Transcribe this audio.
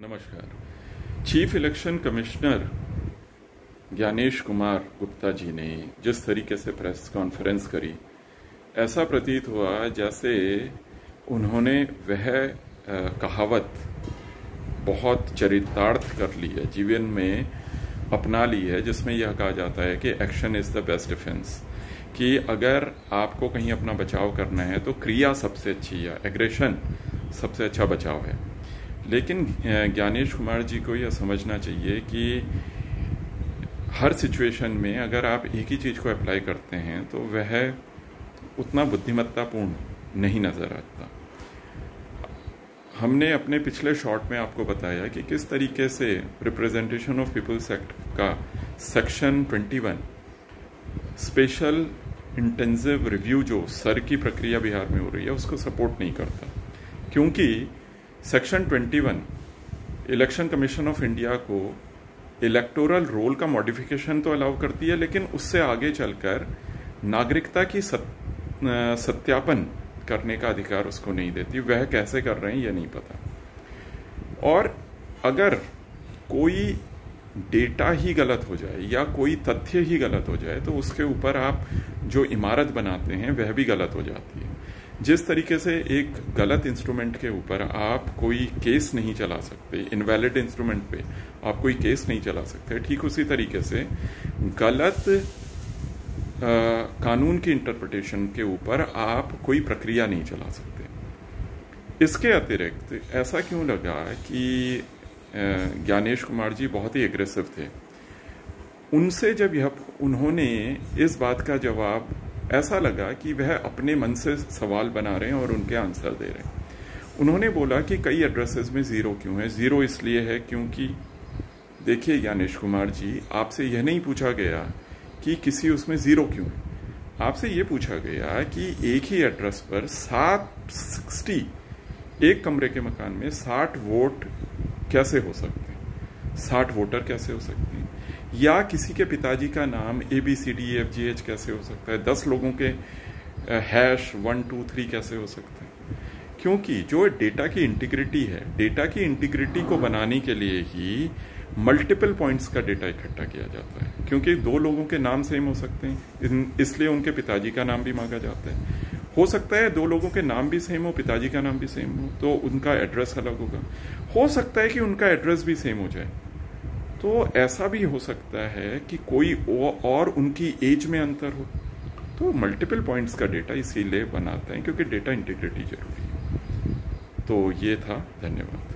नमस्कार। Chief election commissioner Gyanesh Kumar Gupta ji ने जिस तरीके से प्रेस कॉन्फ्रेंस करी, ऐसा प्रतीत हुआ जैसे उन्होंने वह कहावत बहुत चरितार्थ कर ली है, जीवन में अपना ली है, जिसमें यह कहा जाता है कि action is the best defence. कि अगर आपको कहीं अपना बचाव करना है तो क्रिया सबसे अच्छी है, एग्रेशन सबसे अच्छा बचाव है। लेकिन ज्ञानेश कुमार जी को यह समझना चाहिए कि हर सिचुएशन में अगर आप एक ही चीज़ को अप्लाई करते हैं तो वह उतना बुद्धिमत्तापूर्ण नहीं नज़र आता। हमने अपने पिछले शॉर्ट में आपको बताया कि किस तरीके से रिप्रेजेंटेशन ऑफ पीपल्स एक्ट का सेक्शन 21 स्पेशल इंटेंसिव रिव्यू जो सर की प्रक्रिया बिहार में हो रही है उसको सपोर्ट नहीं करता, क्योंकि section 21 election commission of India को इलेक्टोरल रोल का मॉडिफिकेशन तो अलाउ करती है, लेकिन उससे आगे चलकर नागरिकता की सत्यापन करने का अधिकार उसको नहीं देती। वह कैसे कर रहे हैं यह नहीं पता। और अगर कोई डेटा ही गलत हो जाए या कोई तथ्य ही गलत हो जाए तो उसके ऊपर आप जो इमारत बनाते हैं वह भी गलत हो जाती है। जिस तरीके से एक गलत इंस्ट्रूमेंट के ऊपर आप कोई केस नहीं चला सकते, इनवैलिड इंस्ट्रूमेंट पे आप कोई केस नहीं चला सकते, ठीक उसी तरीके से गलत कानून की इंटरप्रिटेशन के ऊपर आप कोई प्रक्रिया नहीं चला सकते। इसके अतिरिक्त ऐसा क्यों लगा कि ज्ञानेश कुमार जी बहुत ही एग्रेसिव थे। उनसे जब उन्होंने इस बात का जवाब, ऐसा लगा कि वह अपने मन से सवाल बना रहे हैं और उनके आंसर दे रहे हैं। उन्होंने बोला कि कई एड्रेसेस में जीरो क्यों है। जीरो इसलिए है क्योंकि देखिए ज्ञानेश कुमार जी, आपसे यह नहीं पूछा गया कि किसी उसमें जीरो क्यों है। आपसे यह पूछा गया कि एक ही एड्रेस पर 60 एक कमरे के मकान में 60 वोट कैसे हो सकते हैं, 60 वोटर कैसे हो सकते हैं, या किसी के पिताजी का नाम ABCDEFGH कैसे हो सकता है, 10 लोगों के हैश 1 2 3 कैसे हो सकते हैं। क्योंकि जो डेटा की इंटीग्रिटी है, डेटा की इंटीग्रिटी को बनाने के लिए ही मल्टीपल पॉइंट्स का डेटा इकट्ठा किया जाता है। क्योंकि 2 लोगों के नाम सेम हो सकते हैं, इसलिए उनके पिताजी का नाम भी मांगा जाता है। हो सकता है 2 लोगों के नाम भी सेम हो, पिताजी का नाम भी सेम हो, तो उनका एड्रेस अलग होगा। हो सकता है कि उनका एड्रेस भी सेम हो जाए। तो ऐसा भी हो सकता है कि कोई और उनकी एज में अंतर हो। तो मल्टीपल पॉइंट्स का डेटा इसीलिए बनाते हैं क्योंकि डेटा इंटीग्रिटी जरूरी है। तो ये था। धन्यवाद।